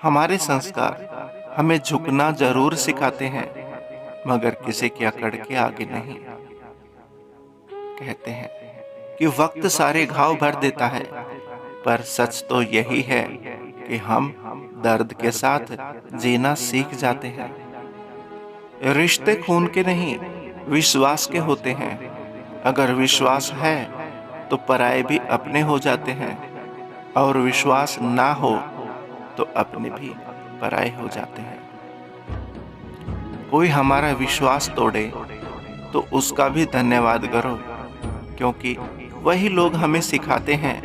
हमारे संस्कार हमें झुकना जरूर सिखाते हैं, मगर किसी के अकड़ के आगे नहीं। कहते हैं कि वक्त सारे घाव भर देता है, पर सच तो यही है कि हम दर्द के साथ जीना सीख जाते हैं। रिश्ते खून के नहीं, विश्वास के होते हैं। अगर विश्वास है तो पराये भी अपने हो जाते हैं, और विश्वास ना हो तो अपने भी पराये हो जाते हैं। कोई हमारा विश्वास तोड़े तो उसका भी धन्यवाद करो, क्योंकि वही लोग हमें सिखाते हैं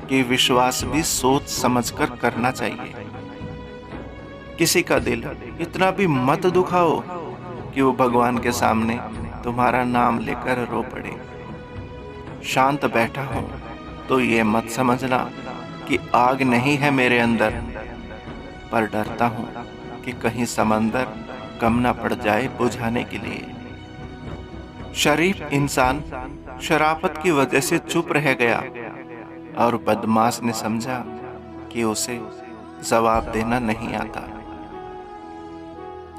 कि विश्वास भी सोच समझकर करना चाहिए। किसी का दिल इतना भी मत दुखाओ कि वो भगवान के सामने तुम्हारा नाम लेकर रो पड़े। शांत बैठा हूं तो ये मत समझना कि आग नहीं है मेरे अंदर, पर डरता हूं कि कहीं समंदर कम ना पड़ जाए बुझाने के लिए। शरीफ इंसान शराफत की वजह से चुप रह गया, और बदमाश ने समझा कि उसे जवाब देना नहीं आता।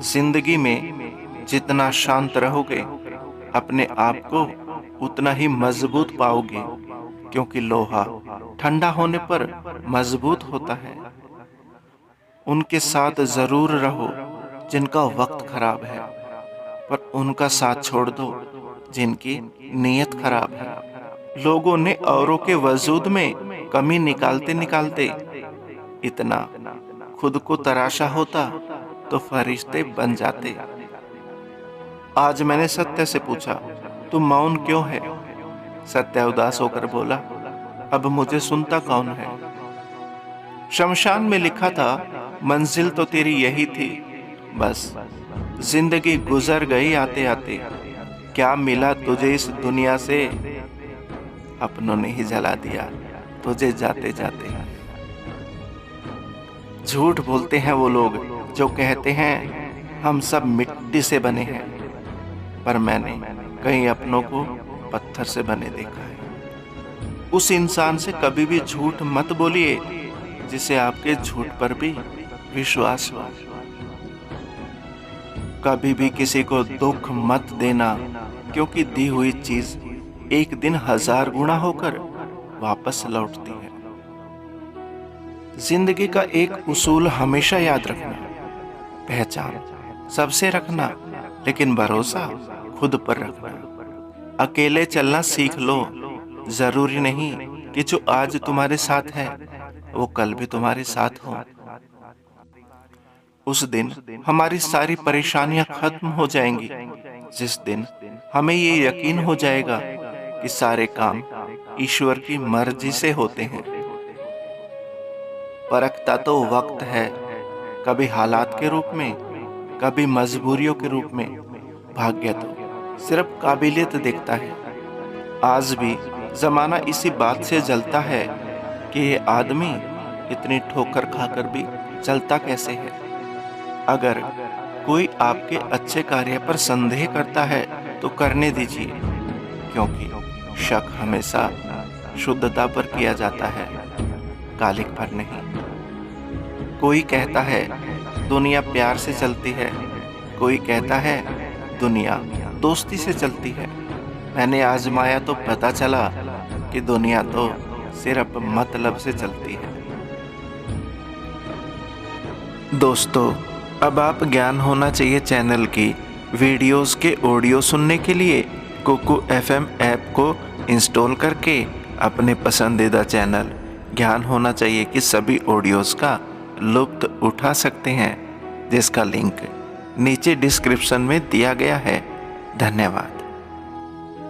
जिंदगी में जितना शांत रहोगे, अपने आप को उतना ही मजबूत पाओगे, क्योंकि लोहा ठंडा होने पर मजबूत होता है। उनके साथ जरूर रहो जिनका वक्त खराब है, पर उनका साथ छोड़ दो जिनकी नीयत खराब है। लोगों ने औरों के वजूद में कमी निकालते निकालते इतना खुद को तराशा होता तो फरिश्ते बन जाते। आज मैंने सत्य से पूछा, तुम मौन क्यों है? सत्य उदास होकर बोला, अब मुझे सुनता कौन है? शमशान में लिखा था, मंजिल तो तेरी यही थी, बस जिंदगी गुजर गई आते आते। क्या मिला तुझे इस दुनिया से? अपनों ने ही जला दिया तुझे जाते जाते। झूठ बोलते हैं वो लोग जो कहते हैं हम सब मिट्टी से बने हैं, पर मैंने कई अपनों को पत्थर से बने देखा है। उस इंसान से कभी भी झूठ मत बोलिए जिसे आपके झूठ पर भी विश्वास हो। कभी भी किसी को दुख मत देना, क्योंकि दी हुई चीज एक दिन 1000 गुना होकर वापस लौटती है। जिंदगी का एक उसूल हमेशा याद रखना, पहचान सबसे रखना, लेकिन भरोसा खुद पर रखना। अकेले चलना सीख लो, जरूरी नहीं कि जो आज तुम्हारे साथ है वो कल भी तुम्हारे साथ हो। उस दिन हमारी सारी परेशानियां खत्म हो जाएंगी, जिस दिन हमें ये यकीन हो जाएगा कि सारे काम ईश्वर की मर्जी से होते हैं। परखता तो वक्त है, कभी हालात के रूप में, कभी मजबूरियों के रूप में। भाग्य तो सिर्फ काबिलियत देखता है। आज भी जमाना इसी बात से जलता है कि ये आदमी इतनी ठोकर खाकर भी चलता कैसे है। अगर कोई आपके अच्छे कार्य पर संदेह करता है तो करने दीजिए, क्योंकि शक हमेशा शुद्धता पर किया जाता है, कालिक पर नहीं। कोई कहता है दुनिया प्यार से चलती है, कोई कहता है दुनिया दोस्ती से चलती है। मैंने आजमाया तो पता चला कि दुनिया तो सिर्फ मतलब से चलती है। दोस्तों, अब आप ज्ञान होना चाहिए चैनल की वीडियोस के ऑडियो सुनने के लिए कुकू FM ऐप को इंस्टॉल करके अपने पसंदीदा चैनल ज्ञान होना चाहिए कि सभी ऑडियोस का लुत्फ उठा सकते हैं, जिसका लिंक नीचे डिस्क्रिप्शन में दिया गया है। धन्यवाद।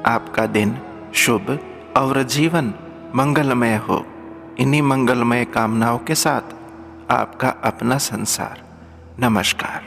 आपका दिन शुभ और जीवन मंगलमय हो। इन्हीं मंगलमय कामनाओं के साथ आपका अपना संसार। नमस्कार।